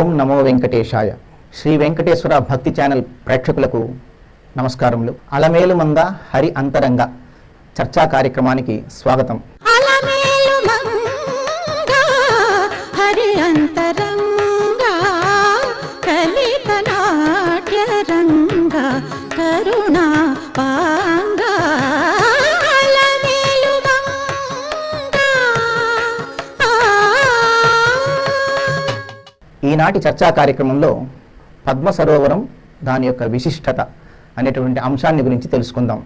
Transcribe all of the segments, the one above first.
ఓం నమో వెంకటేశాయ. శ్రీ వెంకటేశ్వర భక్తి ఛానల్ ప్రేక్షకులకు నమస్కారములు. అలమేలు మంద హరి అంతరంగ చర్చా కార్యక్రమానికి స్వాగతం. అలమేలు మంద హరి అంతరంగ కలిత నాట్య రంగ కరుణా పాంగ అలమేలు మంద. ఈనాటి చర్చా కార్యక్రమంలో పద్మ సరోవరం దాని యొక్క విశిష్టత అనేటువంటి అంశాన్ని గురించి తెలుసుకుందాం.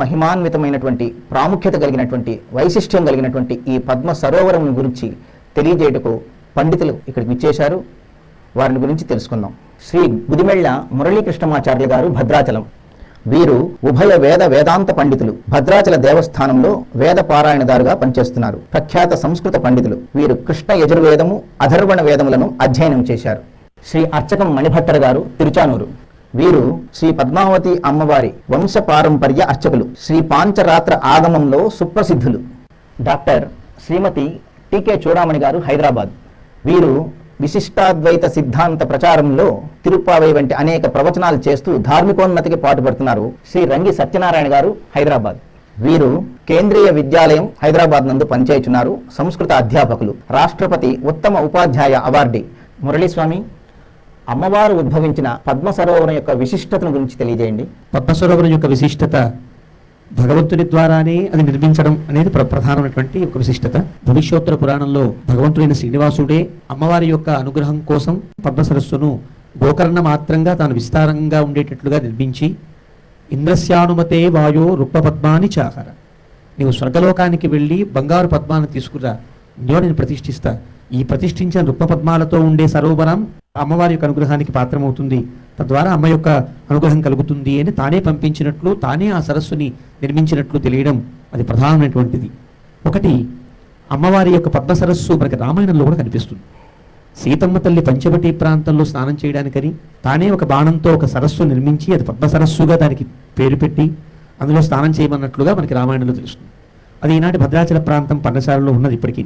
మహిమాన్వితమైనటువంటి ప్రాముఖ్యత కలిగినటువంటి వైశిష్ట్యం కలిగినటువంటి ఈ పద్మ సరోవరం గురించి తెలియజేయటకు పండితులు ఇక్కడికి విచ్చేశారు. వారిని గురించి తెలుసుకుందాం. శ్రీ గుదిమెళ్ళ మురళీకృష్ణమాచార్యులు గారు, భద్రాచలం. వీరు ఉభయ వేదాంత పండితులు. భద్రాచల దేవస్థానంలో వేద పారాయణదారుగా పనిచేస్తున్నారు. ప్రఖ్యాత సంస్కృత పండితులు. వీరు కృష్ణ యజుర్వేదము, అధర్వణ వేదములను అధ్యయనం చేశారు. శ్రీ అర్చకం మణిభట్టర్ గారు, తిరుచానూరు. వీరు శ్రీ పద్మావతి అమ్మవారి వంశ పారంపర్య అర్చకులు. శ్రీ పాంచరాత్ర ఆగమంలో సుప్రసిద్ధులు. డాక్టర్ శ్రీమతి టికే చూడామణి గారు, హైదరాబాద్. వీరు విశిష్టాద్వైత సిద్ధాంత ప్రచారంలో తిరుప్పావై వంటి అనేక ప్రవచనాలు చేస్తూ ధార్మికోన్నతికి పాటుపడుతున్నారు. శ్రీ రంగి సత్యనారాయణ గారు, హైదరాబాద్. వీరు కేంద్రీయ విద్యాలయం హైదరాబాద్ నందు పనిచేయుచున్నారు. సంస్కృత అధ్యాపకులు. రాష్ట్రపతి ఉత్తమ ఉపాధ్యాయ అవార్డీ. మురళీస్వామి, అమ్మవారు ఉద్భవించిన పద్మ సరోవరం యొక్క విశిష్టతను గురించి తెలియజేయండి. పద్మ సరోవరం యొక్క విశిష్టత భగవంతుని ద్వారానే అది నిర్మించడం అనేది ప్రధానమైనటువంటి ఒక విశిష్టత. భవిష్యోత్తర పురాణంలో భగవంతుడైన శ్రీనివాసుడే అమ్మవారి యొక్క అనుగ్రహం కోసం పద్మ సరస్సును గోకర్ణ మాత్రంగా తాను విస్తారంగా ఉండేటట్లుగా నిర్మించి, ఇంద్రస్యానుమతే వాయో రుక్మ పద్మాని చాహర, నీవు స్వర్గలోకానికి వెళ్ళి బంగారు పద్మాన్ని తీసుకురా, నేను ప్రతిష్ఠిస్తా. ఈ ప్రతిష్ఠించిన రుక్మ పద్మాలతో ఉండే సరోవరం అమ్మవారి యొక్క అనుగ్రహానికి పాత్రమవుతుంది, తద్వారా అమ్మ యొక్క అనుగ్రహం కలుగుతుంది అని తానే పంపించినట్లు, తానే ఆ సరస్సుని నిర్మించినట్లు తెలియడం అది ప్రధానమైనటువంటిది. ఒకటి, అమ్మవారి యొక్క పద్మ సరస్సు మనకి రామాయణంలో కూడా కనిపిస్తుంది. సీతమ్మ తల్లి పంచవటి ప్రాంతంలో స్నానం చేయడానికని తానే ఒక బాణంతో ఒక సరస్సు నిర్మించి అది పద్మ సరస్సుగా దానికి పేరు పెట్టి అందులో స్నానం చేయమన్నట్లుగా మనకి రామాయణంలో తెలుస్తుంది. అది ఈనాటి భద్రాచల ప్రాంతం పర్ణశాలలో ఉన్నది. ఇప్పటికీ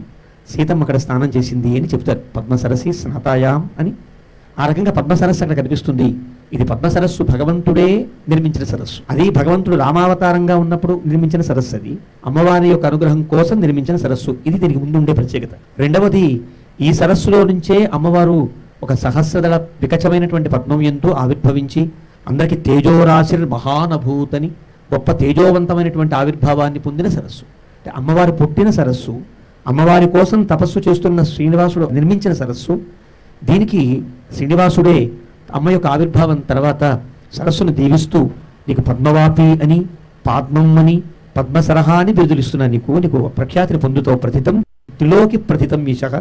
సీతమ్మ అక్కడ స్నానం చేసింది అని చెప్తారు. పద్మసరసి స్నాతాయాం అని. ఆ రకంగా పద్మసరస్సు అక్కడ కనిపిస్తుంది. ఇది పద్మసరస్సు భగవంతుడే నిర్మించిన సరస్సు. అది భగవంతుడు రామావతారంగా ఉన్నప్పుడు నిర్మించిన సరస్సు. అది అమ్మవారి యొక్క అనుగ్రహం కోసం నిర్మించిన సరస్సు. ఇది దీనికి ముందు ఉండే ప్రత్యేకత. రెండవది, ఈ సరస్సులో నుంచే అమ్మవారు ఒక సహస్రదళ వికచమైనటువంటి పద్మం ఎంతో ఆవిర్భవించి అందరికీ తేజోరాశిర్ మహానభూతని గొప్ప తేజోవంతమైనటువంటి ఆవిర్భావాన్ని పొందిన సరస్సు. అంటే అమ్మవారు పుట్టిన సరస్సు, అమ్మవారి కోసం తపస్సు చేస్తున్న శ్రీనివాసుడు నిర్మించిన సరస్సు. దీనికి శ్రీనివాసుడే అమ్మ యొక్క ఆవిర్భావం తర్వాత సరస్సును దీవిస్తూ నీకు పద్మవాపి అని, పాద్మం అని, పద్మసరహ అని బిరుదులిస్తున్నా, నీకు ప్రఖ్యాతిని పొందుతావు. ప్రథితం త్రిలోకి ప్రథితం ఈశః,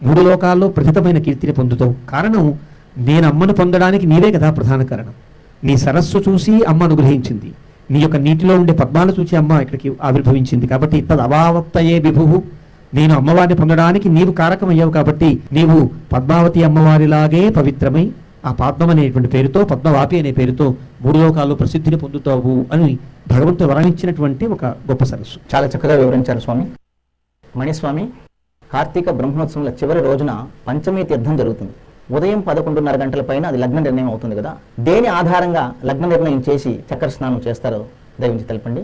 3 లోకాల్లో ప్రథితమైన కీర్తిని పొందుతావు. కారణం, నేను అమ్మను పొందడానికి నీవే కదా ప్రధాన కారణం. నీ సరస్సు చూసి అమ్మ అనుగ్రహించింది, నీ యొక్క నీటిలో ఉండే పద్మాలు చూసి అమ్మ ఇక్కడికి ఆవిర్భవించింది. కాబట్టి తదవావత్తయే విభుః, నేను అమ్మవారిని పొందడానికి నీవు కారకమయ్యావు. కాబట్టి నీవు పద్మావతి అమ్మవారిలాగే పవిత్రమై ఆ పాద్మం అనేటువంటి పేరుతో, పద్మవాపి అనే పేరుతో 3 లోకాల్లో ప్రసిద్ధిని పొందుతావు అని భగవంతుడు వరణించినటువంటి ఒక గొప్ప సరస్సు. చాలా చక్కగా వివరించారు స్వామి. మణిస్వామి, కార్తీక బ్రహ్మోత్సవంల చివరి రోజున పంచమీ తీర్థం జరుగుతుంది. ఉదయం 11:30 గంటల పైన అది లగ్న నిర్ణయం అవుతుంది కదా. దేని ఆధారంగా లగ్న నిర్ణయం చేసి చక్ర స్నానం చేస్తారో దయవించి తెలపండి.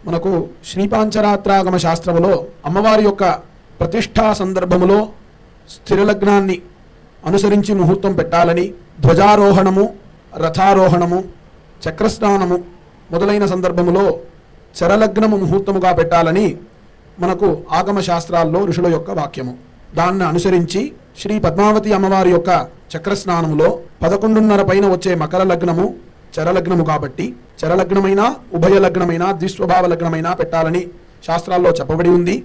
మనకు శ్రీపాంచరాత్రాగమ శాస్త్రములో అమ్మవారి యొక్క ప్రతిష్ఠా సందర్భములో స్థిర లగ్నాన్ని అనుసరించి ముహూర్తం పెట్టాలని, ధ్వజారోహణము, రథారోహణము, చక్రస్నానము మొదలైన సందర్భములో చరలగ్నము ముహూర్తముగా పెట్టాలని మనకు ఆగమ శాస్త్రాల్లో ఋషుల యొక్క వాక్యము. దాన్ని అనుసరించి శ్రీ పద్మావతి అమ్మవారి యొక్క చక్రస్నానములో 11:30 పైన వచ్చే మకర లగ్నము చరలగ్నము కాబట్టి చరలగ్నమైనా ఉభయ లగ్నమైనా ద్విస్వభావ లగ్నమైనా పెట్టాలని శాస్త్రాల్లో చెప్పబడి ఉంది.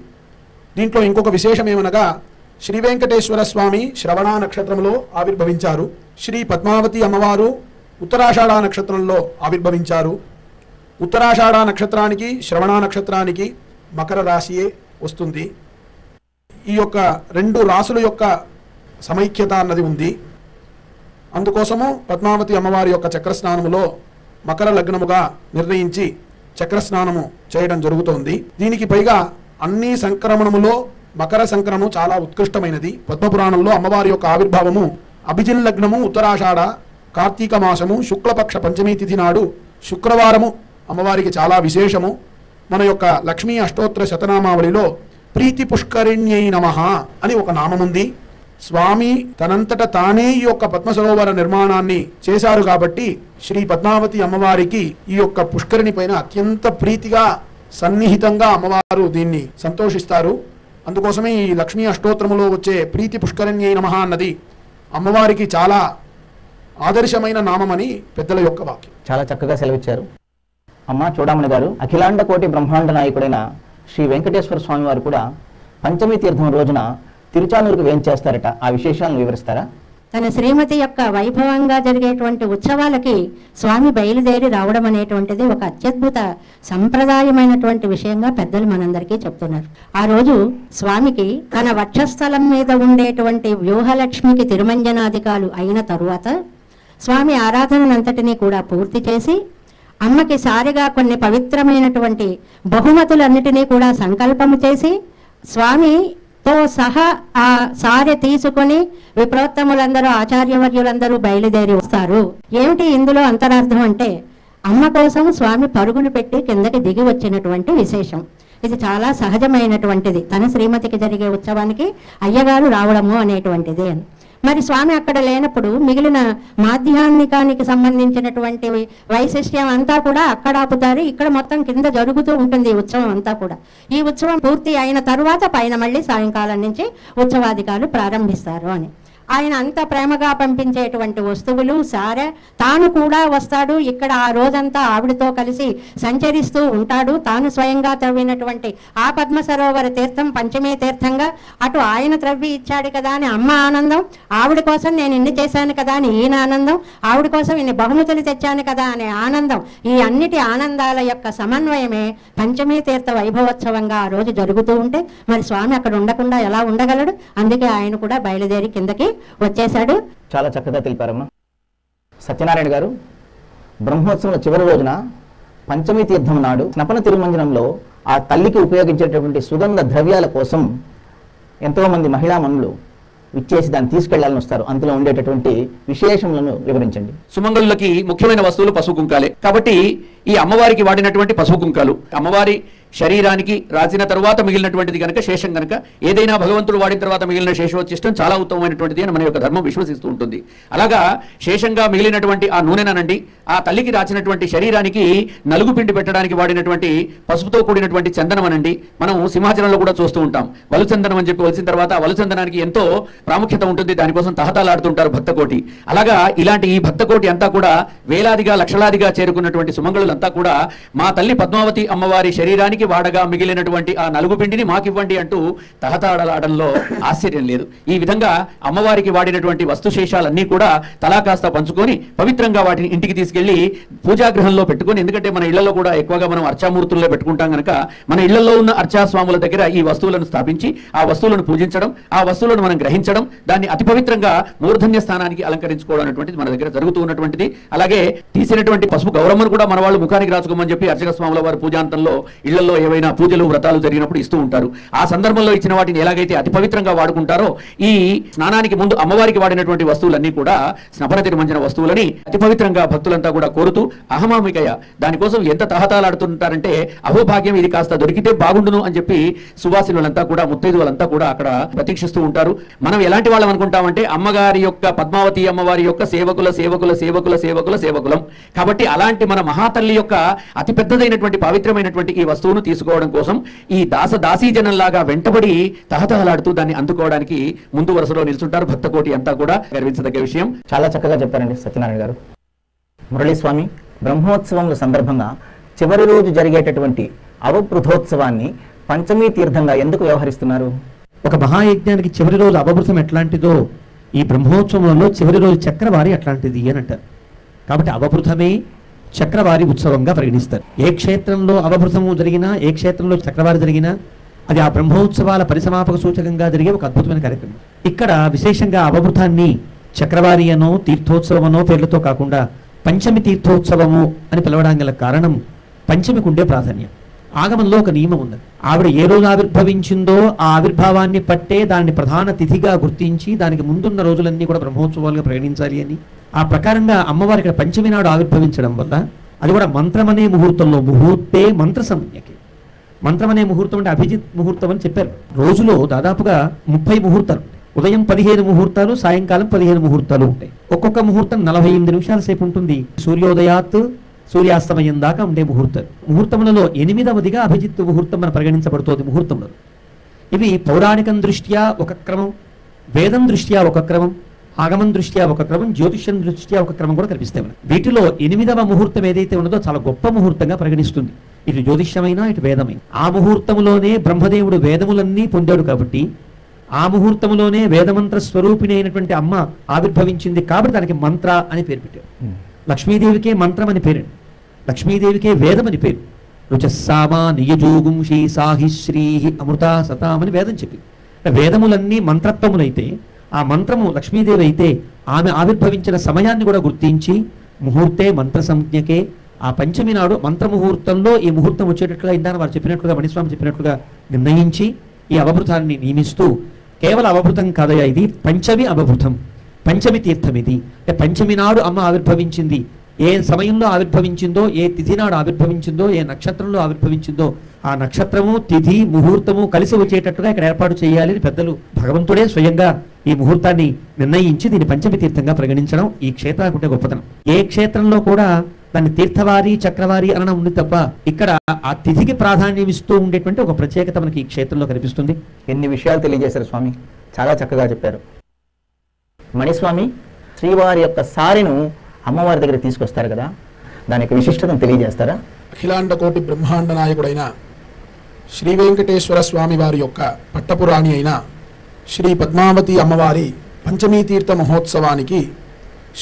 దీంట్లో ఇంకొక విశేషం ఏమనగా, శ్రీ వెంకటేశ్వర స్వామి శ్రవణ నక్షత్రంలో ఆవిర్భవించారు. శ్రీ పద్మావతి అమ్మవారు ఉత్తరాషాఢ నక్షత్రంలో ఆవిర్భవించారు. ఉత్తరాషాఢ నక్షత్రానికి శ్రవణ నక్షత్రానికి మకర రాశియే వస్తుంది. ఈ యొక్క 2 రాసుల యొక్క సమైక్యత అన్నది ఉంది. అందుకోసము పద్మావతి అమ్మవారి యొక్క చక్రస్నానములో మకర లగ్నముగా నిర్ణయించి చక్రస్నానము చేయడం జరుగుతోంది. దీనికి పైగా అన్ని సంక్రమణములో మకర సంక్రమణం చాలా ఉత్కృష్టమైనది. పద్మపురాణంలో అమ్మవారి యొక్క ఆవిర్భావము అభిజిన్ లగ్నము, ఉత్తరాషాఢ, కార్తీక మాసము, శుక్లపక్ష పంచమీ తిథి నాడు శుక్రవారము అమ్మవారికి చాలా విశేషము. మన యొక్క లక్ష్మీ అష్టోత్తర శతనామావళిలో ప్రీతి పుష్కరిణ్యై నమః అని ఒక నామముంది. స్వామి తనంతట తానే ఈ యొక్క పద్మసరోవర నిర్మాణాన్ని చేశారు కాబట్టి శ్రీ పద్మావతి అమ్మవారికి ఈ యొక్క పుష్కరిణి పైన అత్యంత ప్రీతిగా సన్నిహితంగా అమ్మవారు దీన్ని సంతోషిస్తారు. అందుకోసమే ఈ లక్ష్మీ అష్టోత్తరములో వచ్చే ప్రీతి పుష్కరిణ్యై నమః అన్నది అమ్మవారికి చాలా ఆదర్శమైన నామమని పెద్దల యొక్క వాక్యం. చాలా చక్కగా సెలవిచ్చారు. అమ్మ చూడమణి గారు, అఖిలాండ కోటి బ్రహ్మాండ నాయకుడైన శ్రీ వెంకటేశ్వర స్వామి వారు కూడా పంచమి తీర్థం రోజున తిరుచానూరుకు వేంచేస్తారట. ఆ విశేషాలను వివరిస్తారా? తన శ్రీమతి యొక్క వైభవంగా జరిగేటువంటి ఉత్సవాలకి స్వామి బయలుదేరి రావడం అనేటువంటిది ఒక అత్యద్భుత సంప్రదాయమైనటువంటి విషయంగా పెద్దలు మనందరికీ చెప్తున్నారు. ఆ రోజు స్వామికి తన వక్షస్థలం మీద ఉండేటువంటి వ్యూహలక్ష్మికి తిరుమంజనాధికాలు అయిన తరువాత స్వామి ఆరాధనంతటినీ కూడా పూర్తి చేసి అమ్మకి సారిగా కొన్ని పవిత్రమైనటువంటి బహుమతులన్నిటినీ కూడా సంకల్పము చేసి స్వామితో సహా ఆ సారె తీసుకొని విప్రోత్తములందరూ ఆచార్యవర్యులందరూ బయలుదేరి వస్తారు. ఏమిటి ఇందులో అంతరార్థం అంటే, అమ్మ కోసం స్వామి పరుగులు పెట్టి కిందకి దిగి వచ్చినటువంటి విశేషం. ఇది చాలా సహజమైనటువంటిది, తన శ్రీమతికి జరిగే ఉత్సవానికి అయ్యగారు రావడము అనేటువంటిది అని. మరి స్వామి అక్కడ లేనప్పుడు మిగిలిన మాధ్యాహ్నికానికి సంబంధించినటువంటి వైశిష్ట్యం అంతా కూడా అక్కడ ఆపుతారు. ఇక్కడ మొత్తం కింద జరుగుతూ ఉంటుంది ఈ ఉత్సవం అంతా కూడా. ఈ ఉత్సవం పూర్తి అయిన తరువాత పైన మళ్ళీ సాయంకాలం నుంచి ఉత్సవాధికారులు ప్రారంభిస్తారు అని. ఆయన అంత ప్రేమగా పంపించేటువంటి వస్తువులు సారే, తాను కూడా వస్తాడు. ఇక్కడ ఆ రోజంతా ఆవిడతో కలిసి సంచరిస్తూ ఉంటాడు. తాను స్వయంగా త్రవ్వినటువంటి ఆ పద్మ సరోవర తీర్థం పంచమీ తీర్థంగా అటు ఆయన త్రవ్వి ఇచ్చాడు కదా అని అమ్మ ఆనందం, ఆవిడ కోసం నేను ఇన్ని చేశాను కదా అని ఈయన ఆనందం, ఆవిడ కోసం ఇన్ని బహుమతులు తెచ్చాను కదా అనే ఆనందం. ఈ అన్నిటి ఆనందాల యొక్క సమన్వయమే పంచమీ తీర్థ వైభవోత్సవంగా ఆ రోజు జరుగుతూ ఉంటే మరి స్వామి అక్కడ ఉండకుండా ఎలా ఉండగలడు? అందుకే ఆయన కూడా బయలుదేరి కిందకి వచ్చేశాడు. చాలా చక్కగా తెలిపారమ్మా. సత్యనారాయణ గారు, బ్రహ్మోత్సవం చివరి రోజున పంచమీ తీర్థం నాడు స్నపన తిరుమంజనంలో ఆ తల్లికి ఉపయోగించేటటువంటి సుగంధ ద్రవ్యాల కోసం ఎంతోమంది మహిళా మనులు ఇచ్చేసి దాన్ని తీసుకెళ్లాలని వస్తారు. అందులో ఉండేటటువంటి విశేషములను వివరించండి. సుమంగళులకి ముఖ్యమైన వస్తువులు పసుపు కుంకాలే కాబట్టి ఈ అమ్మవారికి వాడినటువంటి పసుపు కుంకాలు అమ్మవారి శరీరానికి రాసిన తర్వాత మిగిలినటువంటిది కనుక శేషం కనుక ఏదైనా భగవంతుడు వాడిన తర్వాత మిగిలిన శేషోచ్చిష్టం చాలా ఉత్తమమైనటువంటిది అని మన యొక్క ధర్మం విశ్వసిస్తూ ఉంటుంది. అలాగా శేషంగా మిగిలినటువంటి ఆ నూనెనండి ఆ తల్లికి రాసినటువంటి శరీరానికి నలుగు పిండి పెట్టడానికి వాడినటువంటి పసుపుతో కూడినటువంటి చందనం అనండి. మనం సింహాచలంలో కూడా చూస్తూ ఉంటాం. వలుచందనం అని చెప్పి వలిసిన తర్వాత వలుచందనానికి ఎంతో ప్రాముఖ్యత ఉంటుంది. దానికోసం తహతాలాడుతుంటారు భక్తకోటి. అలాగా ఇలాంటి ఈ భక్తకోటి అంతా కూడా వేలాదిగా లక్షలాదిగా చేరుకున్నటువంటి సుమంగళులంతా కూడా మా తల్లి పద్మావతి అమ్మవారి శరీరానికి వాడగా మిగిలినటువంటి ఆ నలుగు పిండిని మాకివ్వండి అంటూ తహతాడలాడంలో ఆశ్చర్యం లేదు. ఈ విధంగా అమ్మవారికి వాడినటువంటి వస్తుశేషాలన్నీ కూడా తలా కాస్త పంచుకొని పవిత్రంగా వాటిని ఇంటికి తీసుకెళ్లి పూజాగృహంలో పెట్టుకొని, ఎందుకంటే మన ఇళ్లలో కూడా ఎక్కువగా మనం అర్చామూర్తుల్లో పెట్టుకుంటాం కనుక మన ఇళ్లలో ఉన్న అర్చాస్వాముల దగ్గర ఈ వస్తువులను స్థాపించి ఆ వస్తువులను పూజించడం, ఆ వస్తువులను మనం గ్రహించడం, దాన్ని అతి పవిత్రంగా మూర్ధన్య స్థానానికి అలంకరించుకోవడం అనేటువంటిది మన దగ్గర జరుగుతూ ఉన్నటువంటిది. అలాగే తీసినటువంటి పసుపు గౌరమ్మను కూడా మన వాళ్ళు ముఖానికి రాసుకోమని చెప్పి అర్చక స్వాముల వారి పూజాంతంలో ఇళ్లలో ఏవైనా పూజలు వ్రతాలు జరిగినప్పుడు ఇస్తూ ఉంటారు. ఆ సందర్భంలో ఇచ్చిన వాటిని ఎలాగైతే అతి పవిత్రంగా వాడుకుంటారో ఈ స్నానానికి ముందు అమ్మవారికి వాడినటువంటి వస్తువులన్నీ కూడా స్నపన తిరుమంజన వస్తువులని అతి పవిత్రంగా భక్తులంతా కూడా కోరుతూ అహమామికయ దానికోసం ఎంత తహతాలాడుతుంటారంటే అహోభాగ్యం ఇది కాస్త దొరికితే బాగుండును అని చెప్పి సువాసినులంతా కూడా ముత్తైదువులంతా కూడా అక్కడ ప్రతీక్షిస్తూ ఉంటారు. మనం ఎలాంటి వాళ్ళం అనుకుంటామంటే అమ్మగారి యొక్క పద్మావతి అమ్మవారి యొక్క సేవకుల సేవకుల సేవకుల సేవకుల సేవకులం కాబట్టి అలాంటి మన మహాతల్లి యొక్క అతి పెద్దదైనటువంటి పవిత్రమైనటువంటి ఈ వస్తువును తీసుకోవడం కోసం ఈ దాసీజనంలాగా వెంటబడి తహతహలాడుతూ దాన్ని అందుకోవడానికి ముందు వరుసలో నిల్చుంటారు భక్తకోటి అంతా కూడా గర్వించదగ్గ విషయం. చాలా చక్కగా చెప్పారండి సత్యనారాయణ గారు. మురళీస్వామి, బ్రహ్మోత్సవముల సందర్భంగా చివరి రోజు జరిగేటటువంటి అవబృధోత్సవాన్ని పంచమీ తీర్థంగా ఎందుకు వ్యవహరిస్తున్నారు? ఒక మహాయజ్ఞానికి చివరి రోజు అవబృతం ఎట్లాంటిదో ఈ బ్రహ్మోత్సవంలో చివరి రోజు చక్రవారి అట్లాంటిది అని అంటారు. కాబట్టి అవబృతమే చక్రవారి ఉత్సవంగా పరిగణిస్తారు. ఏ క్షేత్రంలో అవబృతము జరిగినా, ఏ క్షేత్రంలో చక్రవారి జరిగినా అది ఆ బ్రహ్మోత్సవాల పరిసమాపక సూచకంగా జరిగే ఒక అద్భుతమైన కార్యక్రమం. ఇక్కడ విశేషంగా అవబృతాన్ని చక్రవారి అనో తీర్థోత్సవమనో పేర్లతో కాకుండా పంచమి తీర్థోత్సవము అని పిలవడానికి గల కారణం పంచమికి ఉండే ప్రాధాన్యం. ఆగమంలో ఒక నియమం ఉన్నది. ఆవిడ ఏ రోజు ఆవిర్భవించిందో ఆ ఆవిర్భావాన్ని పట్టే దాన్ని ప్రధాన తిథిగా గుర్తించి దానికి ముందున్న రోజులన్నీ కూడా బ్రహ్మోత్సవాలుగా ప్రకటించాలి అని. ఆ ప్రకారంగా అమ్మవారి ఇక్కడ పంచమి నాడు ఆవిర్భవించడం వల్ల అది కూడా మంత్రమనే ముహూర్తంలో, ముహూర్తే మంత్ర సంజ్ఞకి. మంత్రం అనే ముహూర్తం అంటే అభిజిత్ ముహూర్తం అని చెప్పారు. రోజులో దాదాపుగా 30 ముహూర్తాలు ఉంటాయి. ఉదయం 15 ముహూర్తాలు, సాయంకాలం 15 ముహూర్తాలు ఉంటాయి. ఒక్కొక్క ముహూర్తం 48 నిమిషాల సేపు ఉంటుంది. సూర్యోదయాత్ సూర్యాస్తమయం దాకా ఉండే ముహూర్తాలు. ముహూర్తములలో 8వదిగా అభిజిత్ ముహూర్తం మన పరిగణించబడుతోంది. ముహూర్తంలో ఇవి పౌరాణికం దృష్ట్యా ఒక క్రమం, వేదం దృష్ట్యా ఒక క్రమం, ఆగమం దృష్ట్యా ఒక క్రమం, జ్యోతిష్యం దృష్ట్యా ఒక క్రమం కూడా కనిపిస్తాయి మనకి. వీటిలో 8వ ముహూర్తం ఏదైతే ఉన్నదో చాలా గొప్ప ముహూర్తంగా పరిగణిస్తుంది. ఇటు జ్యోతిష్యమైనా ఇటు వేదమైనా. ఆ ముహూర్తంలోనే బ్రహ్మదేవుడు వేదములన్నీ పొందాడు కాబట్టి ఆ ముహూర్తంలోనే వేదమంత్ర స్వరూపిణి అయినటువంటి అమ్మ ఆవిర్భవించింది కాబట్టి దానికి మంత్ర అని పేరు పెట్టారు. లక్ష్మీదేవికే మంత్రం అని పేరు, లక్ష్మీదేవికే వేదం అని పేరు. రుచస్సామా నియజోగుంషి సాహి శ్రీ అమృత సతామని వేదం చెప్పింది. వేదములన్నీ మంత్రత్వములైతే ఆ మంత్రము లక్ష్మీదేవి అయితే ఆమె ఆవిర్భవించిన సమయాన్ని కూడా గుర్తించి ముహూర్తే మంత్ర సంజ్ఞకే ఆ పంచమి నాడు మంత్రముహూర్తంలో ఈ ముహూర్తం వచ్చేటట్లుగా ఇందాక వారు చెప్పినట్లుగా మణిస్వామి చెప్పినట్లుగా నిర్ణయించి ఈ అవభృతాన్ని నియమిస్తూ, కేవలం అవభృతం కాదయా, ఇది పంచమి అవభృతం, పంచమి తీర్థం ఇది. అంటే పంచమి నాడు అమ్మ ఆవిర్భవించింది. ఏ సమయంలో ఆవిర్భవించిందో, ఏ తిథి నాడు ఆవిర్భవించిందో, ఏ నక్షత్రంలో ఆవిర్భవించిందో ఆ నక్షత్రము తిథి ముహూర్తము కలిసి వచ్చేటట్టుగా ఇక్కడ ఏర్పాటు చేయాలి అని పెద్దలు భగవంతుడే స్వయంగా ఈ ముహూర్తాన్ని నిర్ణయించి దీన్ని పంచమి తీర్థంగా పరిగణించడం ఈ క్షేత్రానికి ఉండే గొప్పతనం. ఏ క్షేత్రంలో కూడా దాన్ని తీర్థవారి చక్రవారి అనడం ఉంది తప్ప ఇక్కడ ఆ తిథికి ప్రాధాన్యం ఇస్తూ ఉండేటువంటి ఒక ప్రత్యేకత మనకి ఈ క్షేత్రంలో కనిపిస్తుంది. ఎన్ని విషయాలు తెలియజేశారు స్వామి, చాలా చక్కగా చెప్పారు. మణిస్వామి, శ్రీవారి యొక్క సారెను అమ్మవారి దగ్గర తీసుకొస్తారు కదా, దాని యొక్క విశిష్టతను తెలియజేస్తారా? అఖిలాండ కోటి బ్రహ్మాండ నాయకుడైన శ్రీ వెంకటేశ్వర స్వామి వారి యొక్క పట్టపురాణి అయిన శ్రీ పద్మావతి అమ్మవారి పంచమీ తీర్థ మహోత్సవానికి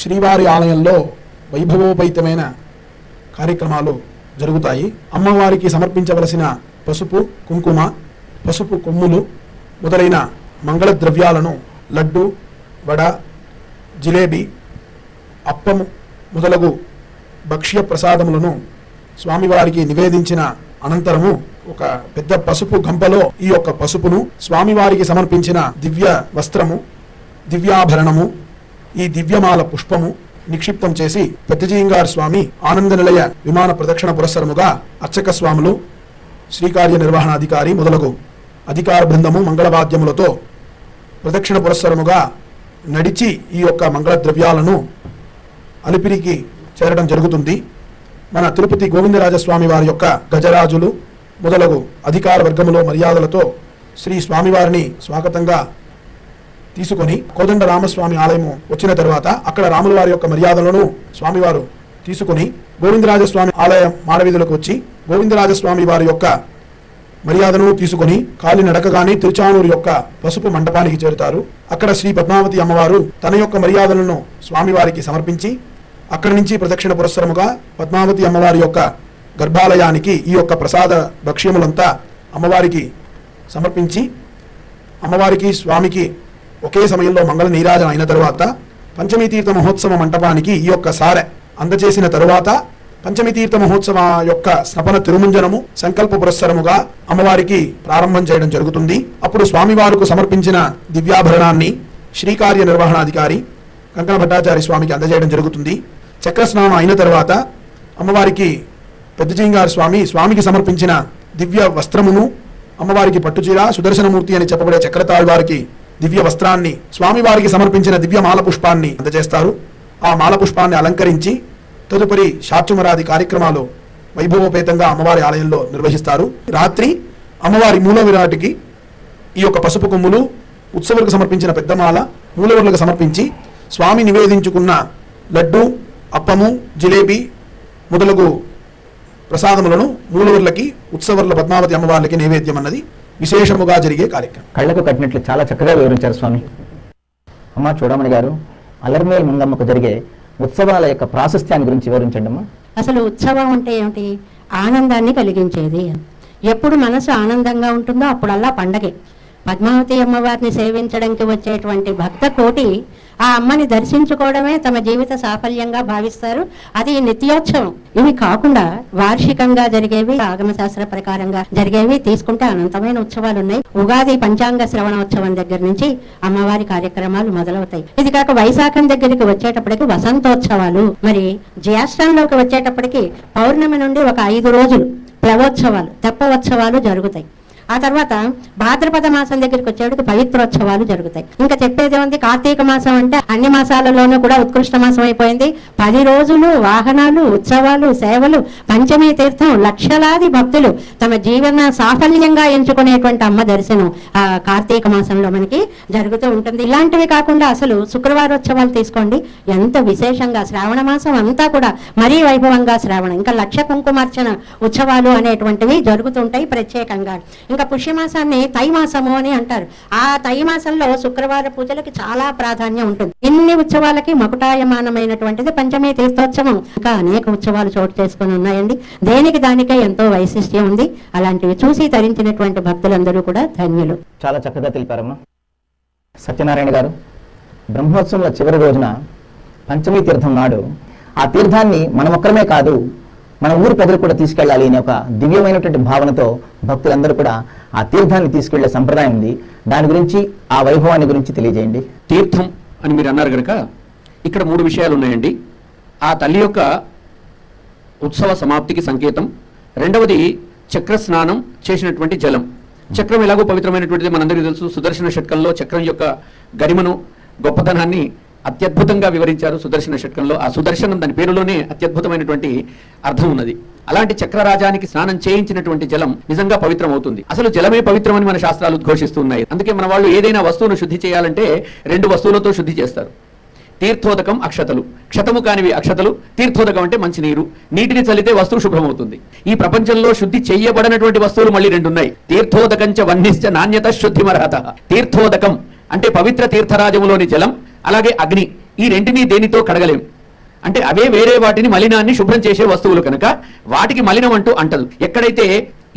శ్రీవారి ఆలయంలో వైభవోపేతమైన కార్యక్రమాలు జరుగుతాయి. అమ్మవారికి సమర్పించవలసిన పసుపు, కుంకుమ, పసుపు కొమ్ములు మొదలైన మంగళ ద్రవ్యాలను లడ్డు, వడ, జిలేబీ, అప్పము మొదలగు భక్ష్య ప్రసాదములను స్వామివారికి నివేదించిన అనంతరము ఒక పెద్ద పసుపు గంపలో ఈ యొక్క పసుపును స్వామివారికి సమర్పించిన దివ్య వస్త్రము, దివ్యాభరణము, ఈ దివ్యమాల పుష్పము నిక్షిప్తం చేసి పెద్దజీంగార్ స్వామి ఆనంద నిలయ విమాన ప్రదక్షిణ పురస్సరముగా అర్చక స్వాములు, శ్రీకార్య నిర్వహణాధికారి మొదలగు అధికార బృందము మంగళవాద్యములతో ప్రదక్షిణ పురస్సరముగా నడిచి ఈ యొక్క మంగళ ద్రవ్యాలను అలిపిరికి చేరడం జరుగుతుంది. మన తిరుపతి గోవిందరాజస్వామి వారి యొక్క గజరాజులు మొదలగు అధికార వర్గములో మర్యాదలతో శ్రీ స్వామివారిని స్వాగతంగా తీసుకొని కోదండ రామస్వామి ఆలయము వచ్చిన తర్వాత అక్కడ రాముల వారి యొక్క మర్యాదలను స్వామివారు తీసుకుని గోవిందరాజస్వామి ఆలయం మాడవీధులకు వచ్చి గోవిందరాజస్వామి వారి యొక్క మర్యాదను తీసుకుని కాలినడకగానే తిరుచానూరు యొక్క పసుపు మండపానికి చేరుతారు. అక్కడ శ్రీ పద్మావతి అమ్మవారు తన యొక్క మర్యాదలను స్వామివారికి సమర్పించి అక్కడి నుంచి ప్రదక్షిణ పురస్సరముగా పద్మావతి అమ్మవారి యొక్క గర్భాలయానికి ఈ యొక్క ప్రసాద భక్ష్యములంతా అమ్మవారికి సమర్పించి అమ్మవారికి స్వామికి ఒకే సమయంలో మంగళ నీరాజన అయిన తరువాత పంచమీ తీర్థ మహోత్సవ మంటపానికి ఈ యొక్క సారె అందచేసిన తరువాత పంచమీ తీర్థ మహోత్సవ యొక్క స్నపన తిరుమంజనము సంకల్ప పురస్సరముగా అమ్మవారికి ప్రారంభం చేయడం జరుగుతుంది. అప్పుడు స్వామివారికి సమర్పించిన దివ్యాభరణాన్ని శ్రీకార్య నిర్వహణాధికారి కంకణ భట్టాచారి స్వామికి అందజేయడం జరుగుతుంది. చక్రస్నానం అయిన తర్వాత అమ్మవారికి పెద్దజీంగారు స్వామికి సమర్పించిన దివ్య వస్త్రమును, అమ్మవారికి పట్టుచీర, సుదర్శనమూర్తి అని చెప్పబడే చక్రతాళ్వారికి దివ్య వస్త్రాన్ని, స్వామివారికి సమర్పించిన దివ్య మాల పుష్పాన్ని అందజేస్తారు. ఆ మాల పుష్పాన్ని అలంకరించి తదుపరి శాచుమరాది కార్యక్రమాలు వైభవోపేతంగా అమ్మవారి ఆలయంలో నిర్వహిస్తారు. రాత్రి అమ్మవారి మూల విరాటికి ఈ యొక్క పసుపు కొమ్ములు, ఉత్సవులకు సమర్పించిన పెద్దమాల మూలవర్లకు సమర్పించి స్వామి నివేదించుకున్న లడ్డు, అప్పము, జిలేబీ మొదలగు ప్రసాదములను మూలవర్లకి, ఉత్సవర్ల పద్మావతి అమ్మవార్లకి నైవేద్యం అన్నది విశేషముగా జరిగే కార్యక్రమం. కళ్ళకు కట్టినట్లు చాలా చక్కగా వివరించారు స్వామి. అమ్మ చూడమణి గారు, అలర్మేల్ మంగమ్మకు జరిగే ఉత్సవాల యొక్క ప్రాశస్త్యాన్ని గురించి వివరించండి అమ్మా. అసలు ఉత్సవం అంటే ఏమిటి? ఆనందాన్ని కలిగించేది. ఎప్పుడు మనసు ఆనందంగా ఉంటుందో అప్పుడల్లా పండగే. పద్మావతి అమ్మవారిని సేవించడానికి వచ్చేటువంటి భక్త కోటి ఆ అమ్మని దర్శించుకోవడమే తమ జీవిత సాఫల్యంగా భావిస్తారు. అది నిత్యోత్సవం. ఇవి కాకుండా వార్షికంగా జరిగేవి, ఆగమశాస్త్ర ప్రకారంగా జరిగేవి తీసుకుంటే అనంతమైన ఉత్సవాలు ఉన్నాయి. ఉగాది పంచాంగ శ్రవణోత్సవం దగ్గర నుంచి అమ్మవారి కార్యక్రమాలు మొదలవుతాయి. ఇది కాక వైశాఖం దగ్గరికి వచ్చేటప్పటికి వసంతోత్సవాలు, మరి జ్యేష్ఠంలోకి వచ్చేటప్పటికి పౌర్ణమి నుండి ఒక 5 రోజులు ప్లవోత్సవాలు, తెప్పోత్సవాలు జరుగుతాయి. ఆ తర్వాత భాద్రపద మాసం దగ్గరికి వచ్చేటికి పవిత్రోత్సవాలు జరుగుతాయి. ఇంకా చెప్పేది ఉంది, కార్తీక మాసం అంటే అన్ని మాసాలలోనూ కూడా ఉత్కృష్ట మాసం అయిపోయింది. 10 రోజులు వాహనాలు, ఉత్సవాలు, సేవలు, పంచమీ తీర్థం, లక్షలాది భక్తులు తమ జీవన సాఫల్యంగా ఎంచుకునేటువంటి అమ్మ దర్శనం ఆ కార్తీక మాసంలో మనకి జరుగుతూ ఉంటుంది. ఇలాంటివి కాకుండా అసలు శుక్రవారోత్సవాలు తీసుకోండి, ఎంత విశేషంగా శ్రావణ మాసం అంతా కూడా మరీ వైభవంగా శ్రావణం, ఇంకా లక్ష కుంకుమార్చన ఉత్సవాలు అనేటువంటివి జరుగుతుంటాయి ప్రత్యేకంగా. ఇంకా పుష్యమాసాన్ని తైమాసము అని అంటారు. ఆ తైమాసంలో శుక్రవార పూజలకి చాలా ప్రాధాన్యం ఉంటుంది. ఇన్ని ఉత్సవాలకి మకుటాయమానమైనటువంటిది పంచమీ తీర్థోత్సవం. ఇంకా అనేక ఉత్సవాలు చోటు చేసుకుని ఉన్నాయండి. దేనికి దానికే ఎంతో వైశిష్ట్యం ఉంది. అలాంటివి చూసి తరించినటువంటి భక్తులందరూ కూడా ధన్యులు. చాలా చక్కగా తెలిపారమ్మా. సత్యనారాయణ గారు, బ్రహ్మోత్సవంలో చివరి రోజున పంచమీ తీర్థం నాడు ఆ తీర్థాన్ని మనం ఒక్కరమే కాదు, మన ఊరు ప్రజలు కూడా తీసుకెళ్ళాలి అనే ఒక దివ్యమైనటువంటి భావనతో భక్తులందరూ కూడా ఆ తీర్థాన్ని తీసుకెళ్లే సంప్రదాయం ఉంది. దాని గురించి, ఆ వైభవాన్ని గురించి తెలియజేయండి. తీర్థం అని మీరు అన్నారు కనుక ఇక్కడ 3 విషయాలు ఉన్నాయండి. ఆ తల్లి యొక్క ఉత్సవ సమాప్తికి సంకేతం. రెండవది చక్ర స్నానం చేసినటువంటి జలం. చక్రం ఎలాగో పవిత్రమైనటువంటిది మనందరికీ తెలుసు. సుదర్శన షట్కంలో చక్రం యొక్క గరిమను, గొప్పతనాన్ని అత్యద్భుతంగా వివరించారు సుదర్శన షట్కంలో. ఆ సుదర్శనం దాని పేరులోనే అత్యద్భుతమైనటువంటి అర్థం ఉన్నది. అలాంటి చక్రరాజానికి స్నానం చేయించినటువంటి జలం నిజంగా పవిత్రం అవుతుంది. అసలు జలమే పవిత్రమని మన శాస్త్రాలు ఉద్ఘోషిస్తున్నాయి. అందుకే మన వాళ్ళు ఏదైనా వస్తువును శుద్ధి చేయాలంటే 2 వస్తువులతో శుద్ధి చేస్తారు. తీర్థోదకం, అక్షతలు. క్షతము కానివి అక్షతలు, తీర్థోదకం అంటే మంచినీరు. నీటిని చల్లితే వస్తువు శుభ్రమవుతుంది. ఈ ప్రపంచంలో శుద్ధి చేయబడినటువంటి వస్తువులు మళ్ళీ 2 ఉన్నాయి. తీర్థోదకంచ వన్నిశ్చ నాణ్యత శుద్ధిమర్హత. తీర్థోదకం అంటే పవిత్ర తీర్థరాజములోని జలం, అలాగే అగ్ని. ఈ రెంటిని దేనితో కడగలేం. అంటే అవే వేరే వాటిని మలినాన్ని శుభ్రం చేసే వస్తువులు కనుక వాటికి మలినం అంటూ అంటదు. ఎక్కడైతే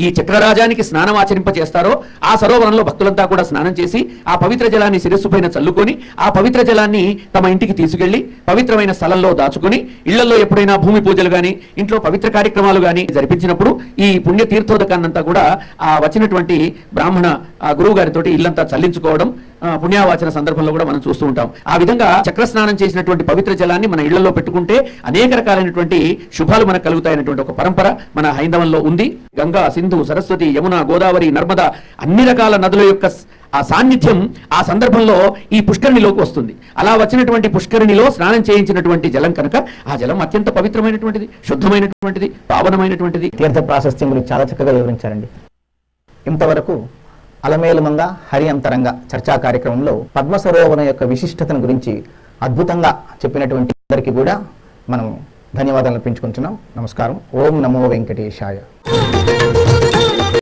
ఈ చక్రరాజానికి స్నానం ఆచరింపచేస్తారో ఆ సరోవరంలో భక్తులంతా కూడా స్నానం చేసి ఆ పవిత్ర జలాన్ని శిరస్సు పైన చల్లుకొని ఆ పవిత్ర జలాన్ని తమ ఇంటికి తీసుకెళ్లి పవిత్రమైన స్థలంలో దాచుకుని ఇళ్లలో ఎప్పుడైనా భూమి పూజలు గాని ఇంట్లో పవిత్ర కార్యక్రమాలు గాని జరిపించినప్పుడు ఈ పుణ్య తీర్థోదకాన్నంతా కూడా ఆ వచ్చినటువంటి బ్రాహ్మణ గురువు గారితోటి ఇల్లంతా చల్లించుకోవడం పుణ్యావాచన సందర్భంలో కూడా మనం చూస్తూ ఉంటాం. ఆ విధంగా చక్రస్నానం చేసినటువంటి పవిత్ర జలాన్ని మన ఇళ్లలో పెట్టుకుంటే అనేక రకాలైనటువంటి శుభాలు మనకు కలుగుతాయనేటువంటి ఒక పరంపర మన హైందవంలో ఉంది. గంగా, సింధు, సరస్వతి, యమున, గోదావరి, నర్మదా అన్ని రకాల నదుల యొక్క ఆ సాన్నిధ్యం ఆ సందర్భంలో ఈ పుష్కరిణిలోకి వస్తుంది. అలా వచ్చినటువంటి పుష్కరిణిలో స్నానం చేయించినటువంటి జలం కనుక ఆ జలం అత్యంత పవిత్రమైనటువంటిది, శుద్ధమైనటువంటిది, పావనమైనటువంటిది. తీర్థ ప్రాశస్త్యం గురించి చాలా చక్కగా వివరించారండి. ఇంతవరకు అలమేలుమంగ హరి అంతరంగ చర్చా కార్యక్రమంలో పద్మ సరోవరం యొక్క విశిష్టతను గురించి అద్భుతంగా చెప్పినటువంటి అందరికీ కూడా మనం ధన్యవాదాలు అర్పించుకుంటున్నాం. నమస్కారం. ఓం నమో వెంకటేశాయ.